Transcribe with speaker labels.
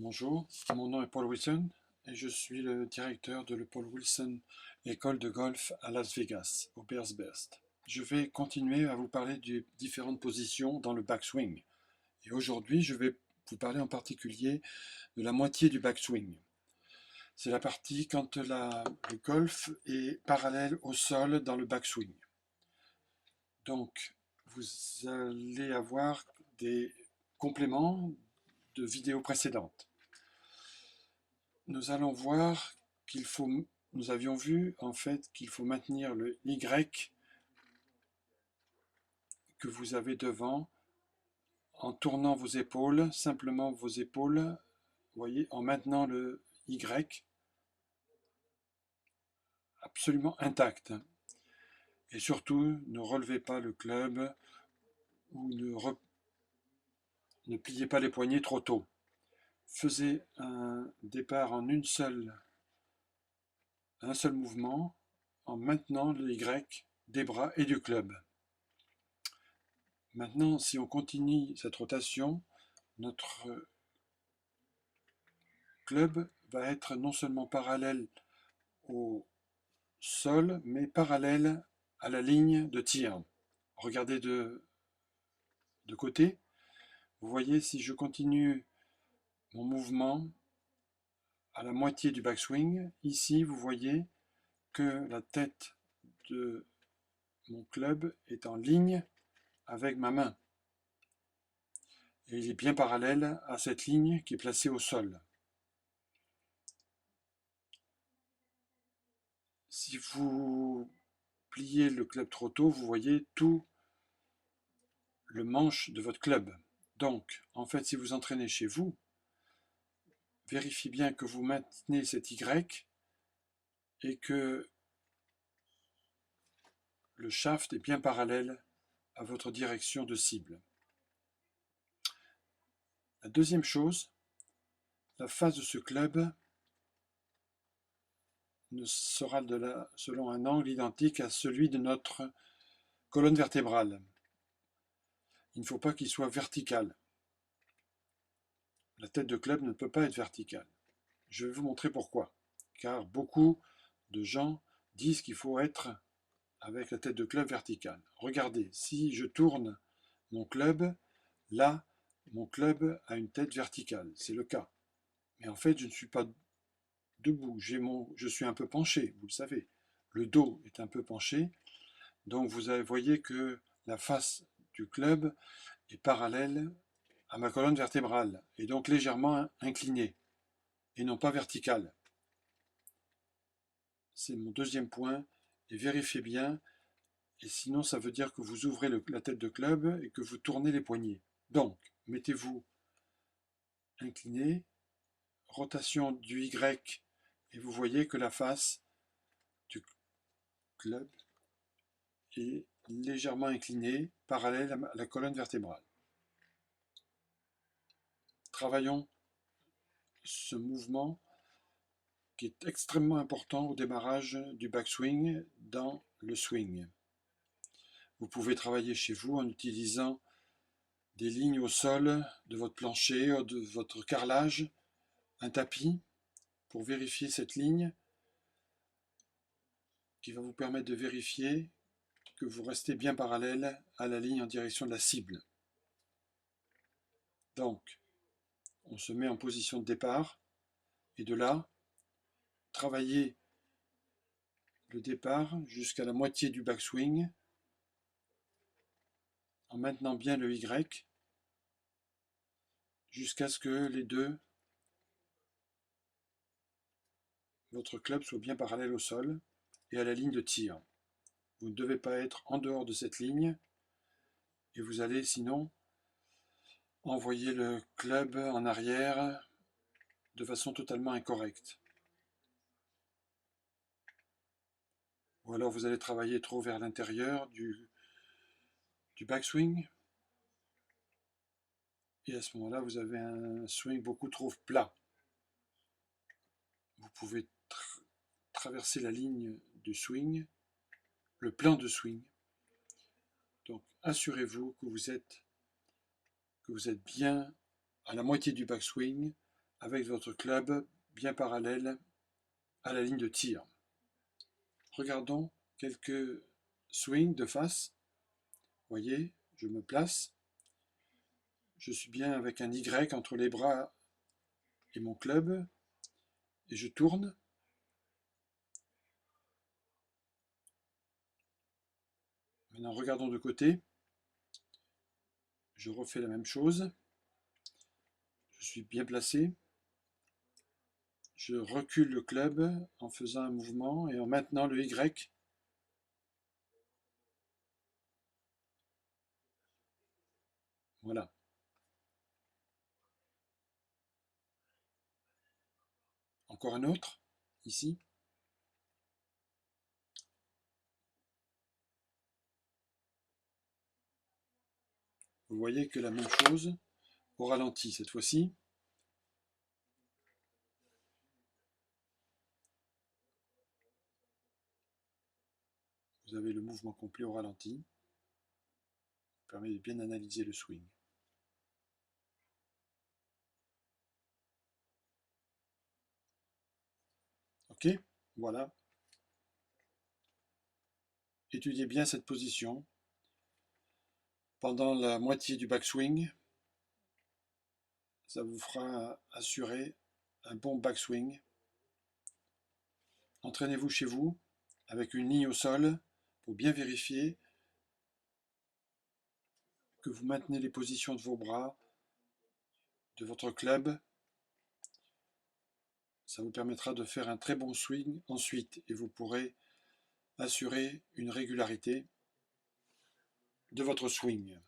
Speaker 1: Bonjour, mon nom est Paul Wilson et je suis le directeur de la Paul Wilson École de golf à Las Vegas, au Bears Best. Je vais continuer à vous parler des différentes positions dans le backswing. Et aujourd'hui, je vais vous parler en particulier de la moitié du backswing. C'est la partie quand le golf est parallèle au sol dans le backswing. Donc, vous allez avoir des compléments de vidéos précédentes. Nous allons voir nous avions vu en fait qu'il faut maintenir le Y que vous avez devant en tournant vos épaules, simplement vos épaules, vous voyez, en maintenant le Y absolument intact. Et surtout, ne relevez pas le club ou ne pliez pas les poignets trop tôt. Faisez un départ en un seul mouvement en maintenant le Y des bras et du club. Maintenant, si on continue cette rotation, notre club va être non seulement parallèle au sol, mais parallèle à la ligne de tir. Regardez de côté. Vous voyez, si je continue mon mouvement à la moitié du backswing, ici, vous voyez que la tête de mon club est en ligne avec ma main. Et il est bien parallèle à cette ligne qui est placée au sol. Si vous pliez le club trop tôt, vous voyez tout le manche de votre club. Donc, en fait, si vous entraînez chez vous, vérifiez bien que vous maintenez cet Y et que le shaft est bien parallèle à votre direction de cible. La deuxième chose, la face de ce club sera selon un angle identique à celui de notre colonne vertébrale. Il ne faut pas qu'il soit vertical. La tête de club ne peut pas être verticale. Je vais vous montrer pourquoi. Car beaucoup de gens disent qu'il faut être avec la tête de club verticale. Regardez, si je tourne mon club, là, mon club a une tête verticale. C'est le cas. Mais en fait, je ne suis pas debout. Je suis un peu penché, vous le savez. Le dos est un peu penché. Donc vous voyez que la face du club est parallèle à ma colonne vertébrale et donc légèrement inclinée et non pas verticale. C'est mon deuxième point. Et vérifiez bien, et sinon ça veut dire que vous ouvrez la tête de club et que vous tournez les poignets. Donc, mettez-vous incliné, rotation du Y, et vous voyez que la face du club est légèrement inclinée, parallèle à la colonne vertébrale. Travaillons ce mouvement qui est extrêmement important au démarrage du backswing dans le swing. Vous pouvez travailler chez vous en utilisant des lignes au sol de votre plancher, de votre carrelage, un tapis pour vérifier cette ligne qui va vous permettre de vérifier que vous restez bien parallèle à la ligne en direction de la cible. Donc, on se met en position de départ et de là, travailler le départ jusqu'à la moitié du backswing en maintenant bien le Y jusqu'à ce que votre club soit bien parallèle au sol et à la ligne de tir. Vous ne devez pas être en dehors de cette ligne et vous allez sinon envoyer le club en arrière de façon totalement incorrecte. Ou alors vous allez travailler trop vers l'intérieur du backswing et à ce moment-là vous avez un swing beaucoup trop plat. Vous pouvez traverser la ligne du swing, le plan de swing. Donc assurez-vous que vous êtes bien à la moitié du backswing avec votre club bien parallèle à la ligne de tir. Regardons quelques swings de face. Voyez, je me place. Je suis bien avec un Y entre les bras et mon club. Et je tourne. Maintenant, regardons de côté. Je refais la même chose. Je suis bien placé. Je recule le club en faisant un mouvement et en maintenant le Y. Voilà. Encore un autre, ici. Vous voyez que la même chose au ralenti cette fois-ci. Vous avez le mouvement complet au ralenti. Ça permet de bien analyser le swing. Ok, voilà. Étudiez bien cette position pendant la moitié du backswing. Ça vous fera assurer un bon backswing. Entraînez-vous chez vous avec une ligne au sol pour bien vérifier que vous maintenez les positions de vos bras, de votre club. Ça vous permettra de faire un très bon swing ensuite et vous pourrez assurer une régularité de votre swing.